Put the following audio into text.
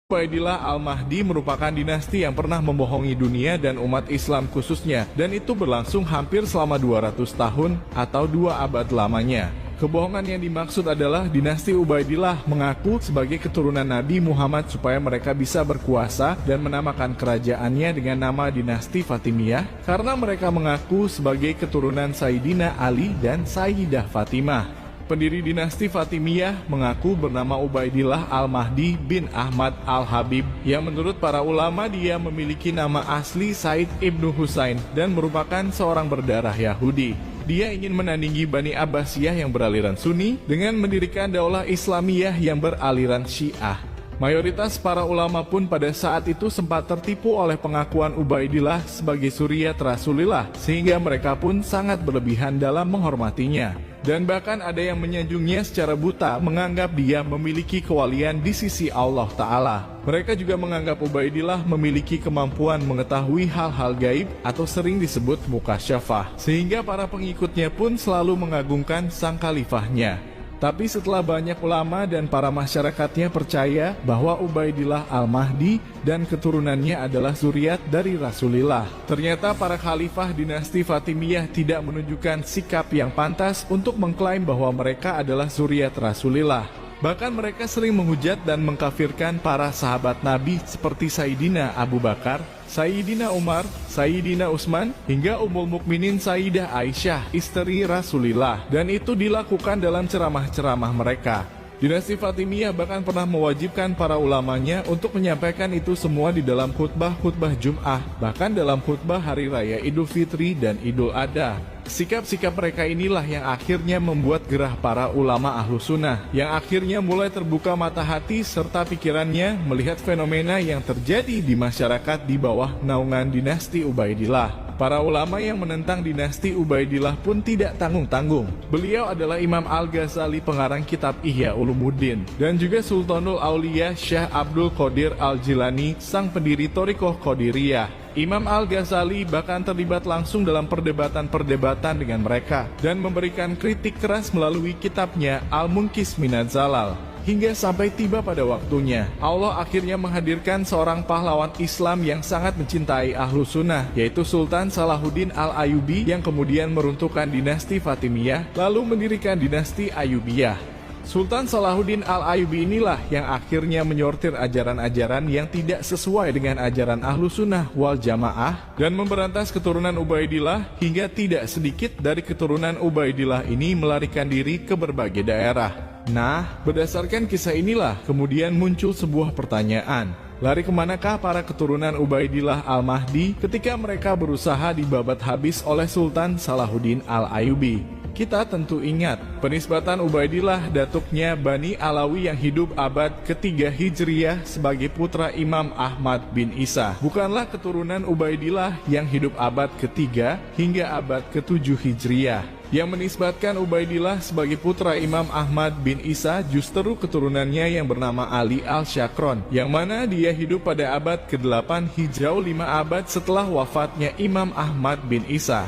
Ubaidillah Al-Mahdi merupakan dinasti yang pernah membohongi dunia dan umat Islam khususnya, dan itu berlangsung hampir selama 200 tahun atau 2 abad lamanya. Kebohongan yang dimaksud adalah dinasti Ubaidillah mengaku sebagai keturunan Nabi Muhammad supaya mereka bisa berkuasa dan menamakan kerajaannya dengan nama dinasti Fatimiyah karena mereka mengaku sebagai keturunan Sayyidina Ali dan Sayyidah Fatimah. Pendiri dinasti Fatimiyah mengaku bernama Ubaidillah Al-Mahdi bin Ahmad Al-Habib yang menurut para ulama dia memiliki nama asli Said Ibnu Husain dan merupakan seorang berdarah Yahudi. Dia ingin menandingi Bani Abbasiyah yang beraliran Sunni dengan mendirikan daulah Islamiyah yang beraliran Syiah. Mayoritas para ulama pun pada saat itu sempat tertipu oleh pengakuan Ubaidillah sebagai suriat Rasulillah sehingga mereka pun sangat berlebihan dalam menghormatinya. Dan bahkan ada yang menyanjungnya secara buta menganggap dia memiliki kewalian di sisi Allah Ta'ala. Mereka juga menganggap Ubaidillah memiliki kemampuan mengetahui hal-hal gaib atau sering disebut mukasyafah. Sehingga para pengikutnya pun selalu mengagungkan sang khalifahnya. Tapi setelah banyak ulama dan para masyarakatnya percaya bahwa Ubaidillah Al-Mahdi dan keturunannya adalah zuriat dari Rasulullah, ternyata para khalifah dinasti Fatimiyah tidak menunjukkan sikap yang pantas untuk mengklaim bahwa mereka adalah zuriat Rasulullah. Bahkan mereka sering menghujat dan mengkafirkan para sahabat Nabi seperti Sayyidina Abu Bakar, Sayyidina Umar, Sayyidina Utsman, hingga Ummul Mukminin Sayyidah Aisyah, istri Rasulullah. Dan itu dilakukan dalam ceramah-ceramah mereka. Dinasti Fatimiyah bahkan pernah mewajibkan para ulamanya untuk menyampaikan itu semua di dalam khutbah-khutbah Jum'ah, bahkan dalam khutbah Hari Raya Idul Fitri dan Idul Adha. Sikap-sikap mereka inilah yang akhirnya membuat gerah para ulama Ahlus Sunnah, yang akhirnya mulai terbuka mata hati serta pikirannya melihat fenomena yang terjadi di masyarakat di bawah naungan dinasti Ubaidillah. Para ulama yang menentang dinasti Ubaidillah pun tidak tanggung-tanggung. Beliau adalah Imam Al-Ghazali pengarang kitab Ihya Ulumuddin, dan juga Sultanul Aulia Syekh Abdul Qadir Al-Jilani, sang pendiri Thariqah Qadiriyah. Imam Al-Ghazali bahkan terlibat langsung dalam perdebatan-perdebatan dengan mereka dan memberikan kritik keras melalui kitabnya Al-Munkis Minaz Zalal. Hingga sampai tiba pada waktunya, Allah akhirnya menghadirkan seorang pahlawan Islam yang sangat mencintai Ahlus Sunnah, yaitu Sultan Salahuddin Al-Ayyubi yang kemudian meruntuhkan dinasti Fatimiyah lalu mendirikan dinasti Ayyubiyah. Sultan Salahuddin Al-Ayyubi inilah yang akhirnya menyortir ajaran-ajaran yang tidak sesuai dengan ajaran Ahlus Sunnah wal Jamaah dan memberantas keturunan Ubaidillah, hingga tidak sedikit dari keturunan Ubaidillah ini melarikan diri ke berbagai daerah. Nah, berdasarkan kisah inilah kemudian muncul sebuah pertanyaan. Lari kemanakah para keturunan Ubaidillah Al-Mahdi ketika mereka berusaha dibabat habis oleh Sultan Salahuddin Al-Ayyubi? Kita tentu ingat penisbatan Ubaidillah datuknya Bani Alawi yang hidup abad ke-3 Hijriyah sebagai putra Imam Ahmad bin Isa. Bukanlah keturunan Ubaidillah yang hidup abad ke-3 hingga abad ke-7 Hijriyah. Yang menisbatkan Ubaidillah sebagai putra Imam Ahmad bin Isa justru keturunannya yang bernama Ali Al-Syakron, yang mana dia hidup pada abad ke-8 Hijrah, 5 abad setelah wafatnya Imam Ahmad bin Isa.